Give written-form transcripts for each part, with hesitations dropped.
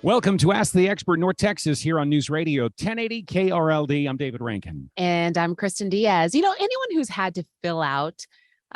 Welcome to Ask the Expert North Texas here on News Radio 1080 KRLD. I'm David Rankin. And I'm Kristen Diaz. Anyone who's had to fill out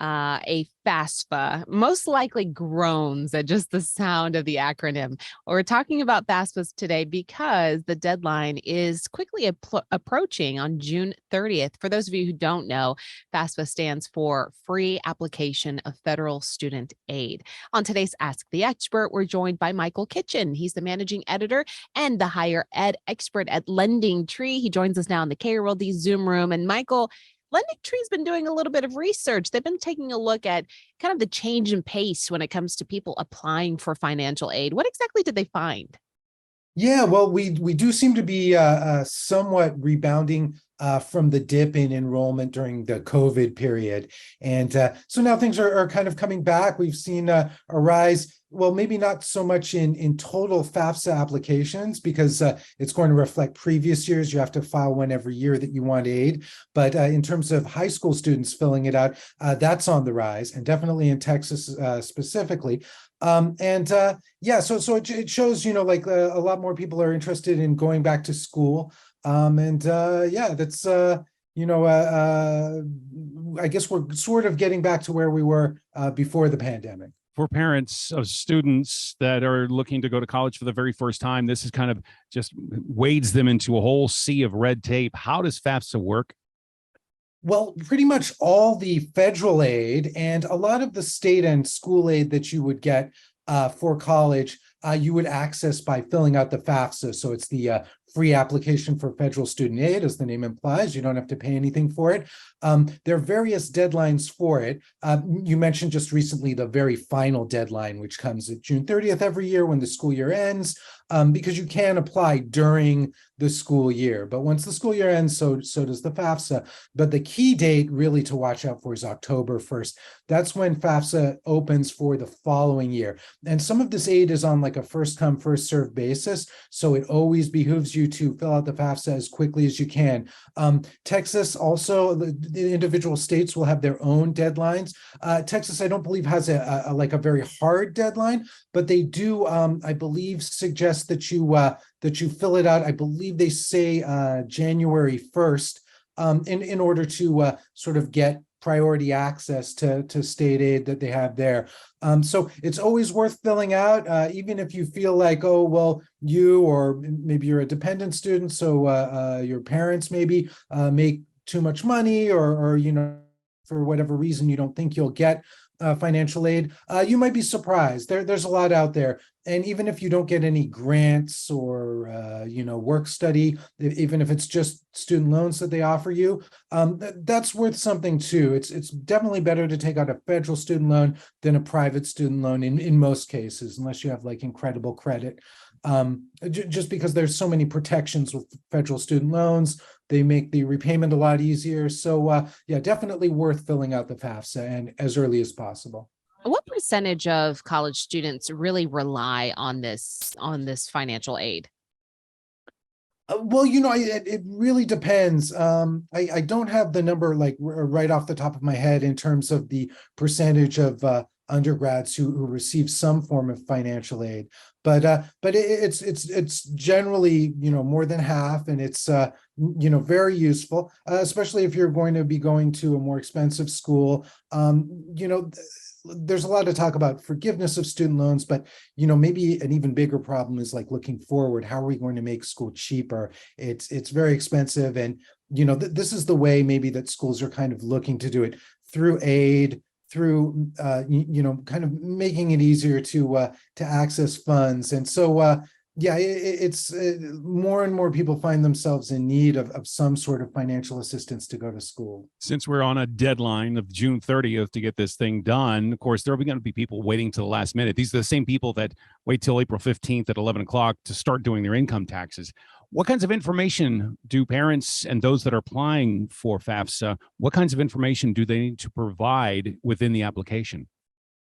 a FAFSA most likely groans at just the sound of the acronym. We're talking about FAFSAs today because the deadline is quickly approaching on June 30th. For those of you who don't know, FAFSA stands for Free Application of Federal Student Aid. On today's Ask the Expert, we're joined by Michael Kitchen. He's the managing editor and the higher ed expert at LendingTree. He joins us now in the KRLD Zoom room. And Michael, LendingTree's been doing a little bit of research. They've been taking a look at kind of the change in pace when it comes to people applying for financial aid. What exactly did they find? Yeah, well, we do seem to be somewhat rebounding from the dip in enrollment during the COVID period. And so now things are kind of coming back. We've seen a rise. Well, maybe not so much in total FAFSA applications because it's going to reflect previous years. You have to file one every year that you want aid. But in terms of high school students filling it out, that's on the rise, and definitely in Texas specifically. So it shows, like a lot more people are interested in going back to school. That's, I guess we're sort of getting back to where we were before the pandemic. For parents of students that are looking to go to college for the very first time, this is kind of just wades them into a whole sea of red tape. How does FAFSA work? Well, pretty much all the federal aid and a lot of the state and school aid that you would get for college, you would access by filling out the FAFSA. So it's the free application for federal student aid, as the name implies. You don't have to pay anything for it. There are various deadlines for it. You mentioned just recently the very final deadline, which comes at June 30th every year when the school year ends, because you can apply during the school year. But once the school year ends, so does the FAFSA. But the key date really to watch out for is October 1st. That's when FAFSA opens for the following year. And some of this aid is on like a first come, first served basis. So it always behooves you to fill out the FAFSA as quickly as you can. Texas also, the individual states will have their own deadlines. Texas, I don't believe, has a very hard deadline, but they do, I believe, suggest that you fill it out. I believe they say January 1st in order to sort of get priority access to state aid that they have there. So it's always worth filling out, even if you feel like, oh, well, you or maybe you're a dependent student, so your parents maybe make too much money or for whatever reason, you don't think you'll get financial aid, you might be surprised. There's a lot out there. And even if you don't get any grants or, work study, even if it's just student loans that they offer you, that's worth something too. It's definitely better to take out a federal student loan than a private student loan in most cases, unless you have like incredible credit. Just because there's so many protections with federal student loans, they make the repayment a lot easier. So definitely worth filling out the FAFSA and as early as possible. What percentage of college students really rely on this financial aid? Well, it really depends. I don't have the number like right off the top of my head in terms of the percentage of undergrads who receive some form of financial aid, but it's generally more than half, and it's very useful, especially if you're going to be going to a more expensive school. There's a lot of talk about forgiveness of student loans, but maybe an even bigger problem is like looking forward. How are we going to make school cheaper? It's very expensive, and this is the way maybe that schools are kind of looking to do it through aid, through kind of making it easier to access funds. And so it's more and more people find themselves in need of some sort of financial assistance to go to school. Since we're on a deadline of June 30th to get this thing done, of course, there are going to be people waiting till the last minute. These are the same people that wait till April 15th at 11 o'clock to start doing their income taxes. What kinds of information do parents and those that are applying for FAFSA, what kinds of information do they need to provide within the application?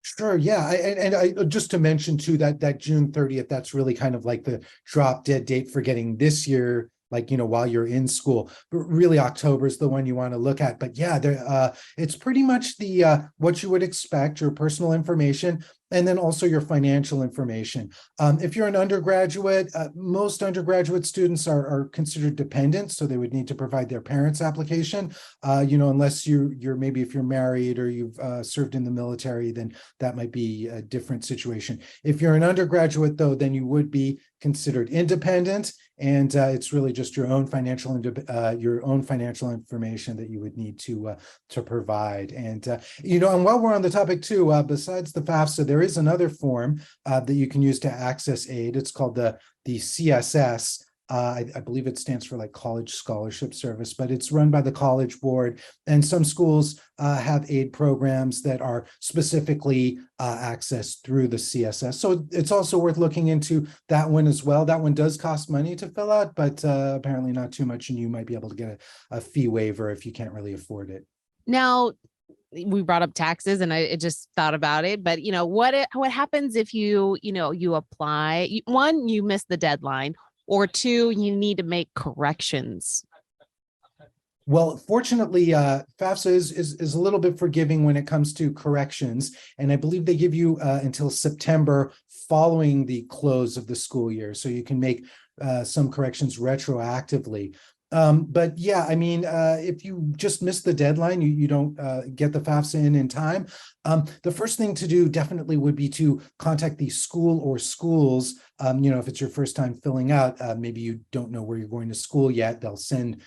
Sure. Yeah. And I just to mention too, that June 30th, that's really kind of like the drop dead date for getting this year, like, while you're in school, but really October is the one you want to look at. But yeah, it's pretty much the what you would expect, your personal information. And then also your financial information. If you're an undergraduate, most undergraduate students are considered dependent, so they would need to provide their parents' application. Unless you're maybe if you're married or you've served in the military, then that might be a different situation. If you're an undergraduate, though, then you would be considered independent, and it's really just your own financial information that you would need to provide. And and while we're on the topic too, besides the FAFSA, there is another form that you can use to access aid. It's called the CSS. I believe it stands for like College Scholarship Service, but it's run by the College Board. And some schools have aid programs that are specifically accessed through the CSS. So it's also worth looking into that one as well. That one does cost money to fill out, but apparently not too much. And you might be able to get a fee waiver if you can't really afford it. Now, we brought up taxes and I just thought about it, but what happens if you apply, one, you miss the deadline, or two, you need to make corrections? Well, fortunately, FAFSA is a little bit forgiving when it comes to corrections, and I believe they give you until September following the close of the school year, so you can make some corrections retroactively. But yeah, I mean, if you just miss the deadline, you don't get the FAFSA in time. The first thing to do definitely would be to contact the school or schools. If it's your first time filling out, maybe you don't know where you're going to school yet, they'll send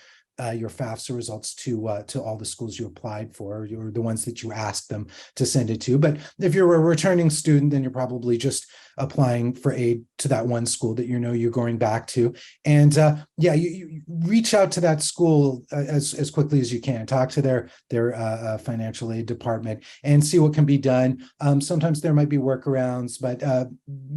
your FAFSA results to all the schools you applied for, or the ones that you asked them to send it to. But if you're a returning student, then you're probably just applying for aid to that one school that you're going back to. And you reach out to that school as quickly as you can. Talk to their financial aid department and see what can be done. Sometimes there might be workarounds, but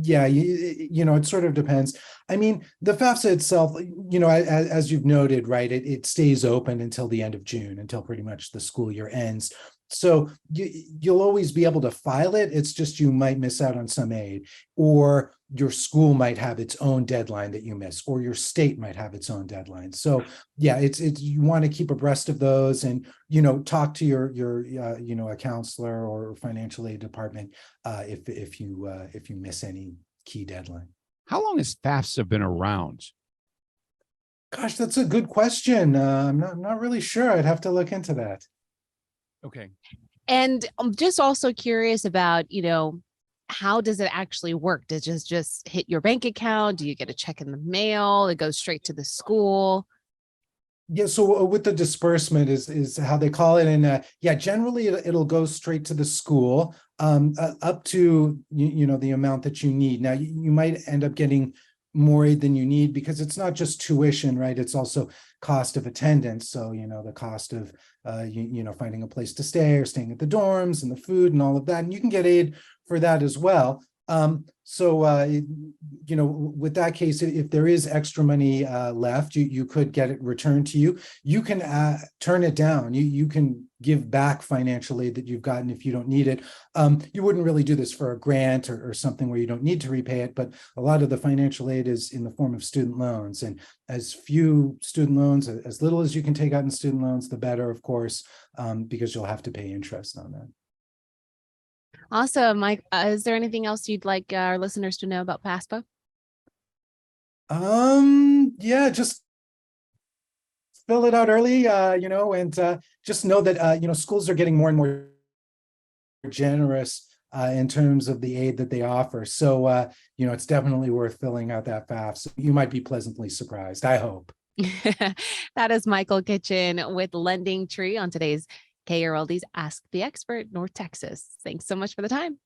it sort of depends. I mean, the FAFSA itself, as you've noted, right, it stays open until the end of June, until pretty much the school year ends. So you'll always be able to file it. It's just you might miss out on some aid, or your school might have its own deadline that you miss, or your state might have its own deadline. So yeah, it's you want to keep abreast of those, and talk to your a counselor or financial aid department if you miss any key deadline. How long has FAFSA been around? Gosh, that's a good question. I'm not really sure. I'd have to look into that. Okay. And I'm just also curious about, how does it actually work? Does it just hit your bank account? Do you get a check in the mail? It goes straight to the school? Yeah, so with the disbursement is how they call it, and generally it'll go straight to the school, up to the amount that you need. Now you might end up getting more aid than you need, because it's not just tuition, right? It's also cost of attendance. So the cost of finding a place to stay, or staying at the dorms, and the food and all of that, and you can get aid for that as well. With that case, if there is extra money left, you could get it returned to you. You can turn it down. You can give back financial aid that you've gotten if you don't need it. You wouldn't really do this for a grant or something where you don't need to repay it, but a lot of the financial aid is in the form of student loans, and as few student loans, as little as you can take out in student loans, the better, of course, because you'll have to pay interest on that. Awesome, Mike. Is there anything else you'd like our listeners to know about FAFSA? Yeah, just fill it out early, and just know that, schools are getting more and more generous in terms of the aid that they offer. So, it's definitely worth filling out that FAFSA. You might be pleasantly surprised, I hope. That is Michael Kitchen with LendingTree on today's KRLD's Ask the Expert, North Texas. Thanks so much for the time.